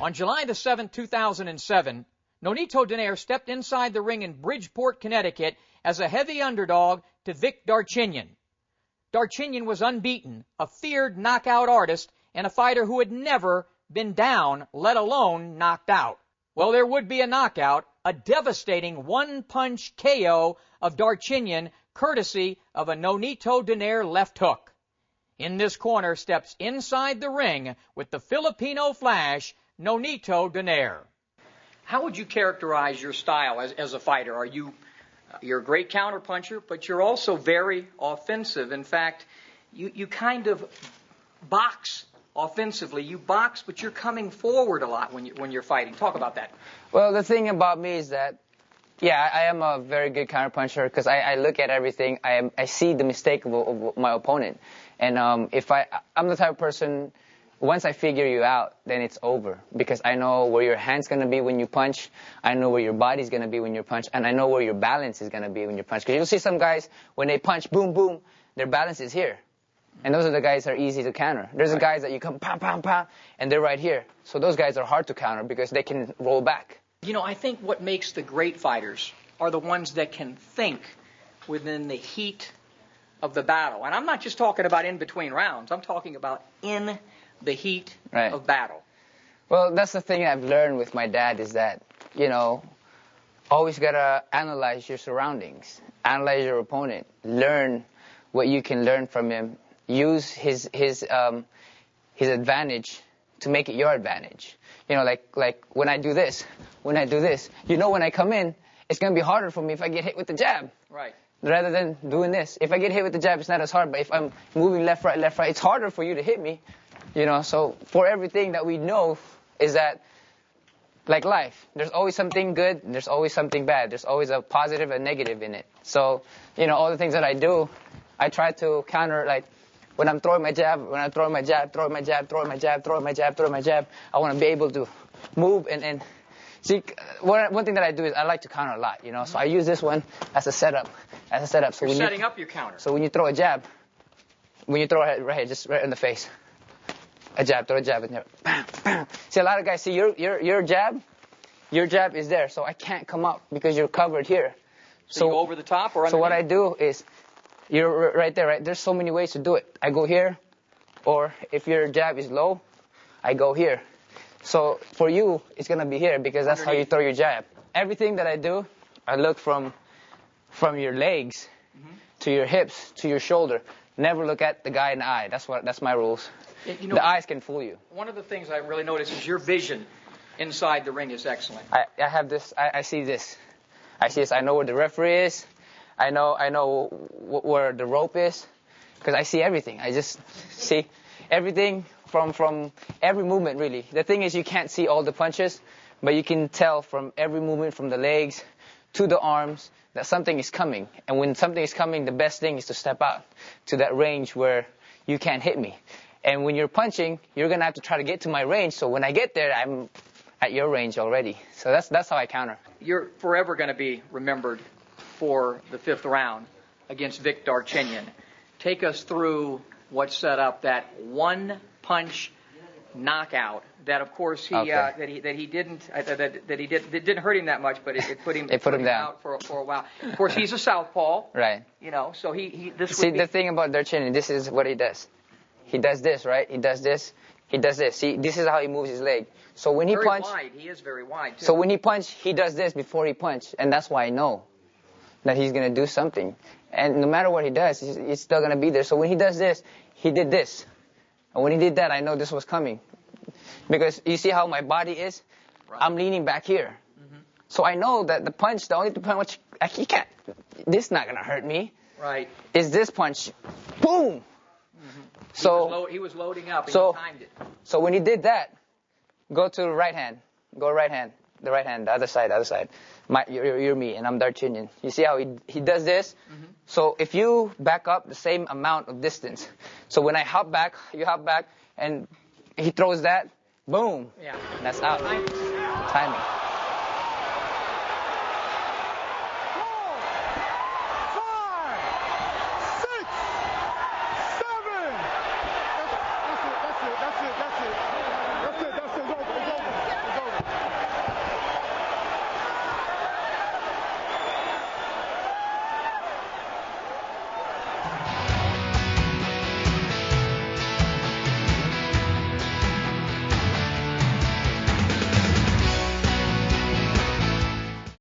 On July the 7th, 2007, Nonito Donaire stepped inside the ring in Bridgeport, Connecticut as a heavy underdog to Vic Darchinyan. Darchinyan was unbeaten, a feared knockout artist, and a fighter who had never been down, let alone knocked out. Well, there would be a knockout, a devastating one-punch KO of Darchinyan, courtesy of a Nonito Donaire left hook. In this corner steps inside the ring with the Filipino Flash, Nonito Donaire. How would you characterize your style as a fighter? You're a great counterpuncher, but you're also very offensive. In fact, you kind of box offensively. You box, but you're coming forward a lot when you're fighting. Talk about that. Well, the thing about me is that, yeah, I am a very good counterpuncher because I look at everything. I see the mistake of my opponent. And I'm the type of person, once I figure you out, then it's over. Because I know where your hand's going to be when you punch. I know where your body's going to be when you punch. And I know where your balance is going to be when you punch. Because you'll see some guys, when they punch, boom, boom, their balance is here. And those are the guys that are easy to counter. There's the guys that you come, pow, pow, pow, and they're right here. So those guys are hard to counter because they can roll back. You know, I think what makes the great fighters are the ones that can think within the heat of the battle. And I'm not just talking about in between rounds. I'm talking about in the heat of battle. Well, that's the thing I've learned with my dad is that, you know, always got to analyze your surroundings, analyze your opponent, learn what you can learn from him, use his advantage to make it your advantage. You know, like when I do this, you know, when I come in, it's going to be harder for me if I get hit with the jab. Right. Rather than doing this. If I get hit with the jab, it's not as hard. But if I'm moving left, right, it's harder for you to hit me. You know, so for everything that we know is that, like life, there's always something good, and there's always something bad. There's always a positive and negative in it. So, you know, all the things that I do, I try to counter, like, when I'm throwing my jab, I want to be able to move and see, one thing that I do is I like to counter a lot, you know. So I use this one as a setup. So you're setting up your counter. So when you throw a jab, when you throw it right here, just right in the face, a jab, throw a jab in there, bam, bam. See, a lot of guys see your jab is there, so I can't come up because you're covered here. So you go over the top or underneath? So what I do is, you're right there, right? There's so many ways to do it. I go here, or if your jab is low, I go here. So for you, it's going to be here because that's how you throw your jab. Everything that I do, I look from your legs to your hips to your shoulder. Never look at the guy in the eye. That's my rules. You know, the eyes can fool you. One of the things I really notice is your vision inside the ring is excellent. I have this. I see this. I see this. I know where the referee is. I know where the rope is because I see everything. I just see everything from every movement, really. The thing is, you can't see all the punches, but you can tell from every movement, from the legs to the arms, that something is coming. And when something is coming, the best thing is to step out to that range where you can't hit me. And when you're punching, you're going to have to try to get to my range. So when I get there, I'm at your range already. So that's how I counter. You're forever going to be remembered for the 5th round against Vic Darchinyan. Take us through what set up that one-punch knockout that, of course, that didn't hurt him that much, but it put him down out for a while. Of course, he's a southpaw, right? You know, so the thing about Darchinyan, this is what he does. He does this, right? He does this. He does this. See, this is how he moves his leg. So when he punches, he is very wide too. So when he punches, he does this before he punches, and that's why I know that he's going to do something. And no matter what he does, he's still going to be there. So when he does this, he did this. And when he did that, I know this was coming. Because you see how my body is? Right. I'm leaning back here. So I know that the only punch, he can't, this is not going to hurt me. Right. Is this punch. Boom! So he was loading up and he timed it. So when he did that, go to the right hand. Go right hand. The right hand, the other side. You're me, and I'm Darchinyan. You see how he does this? So if you back up the same amount of distance, so when I hop back, you hop back, and he throws that, boom. Yeah. That's out. Timing.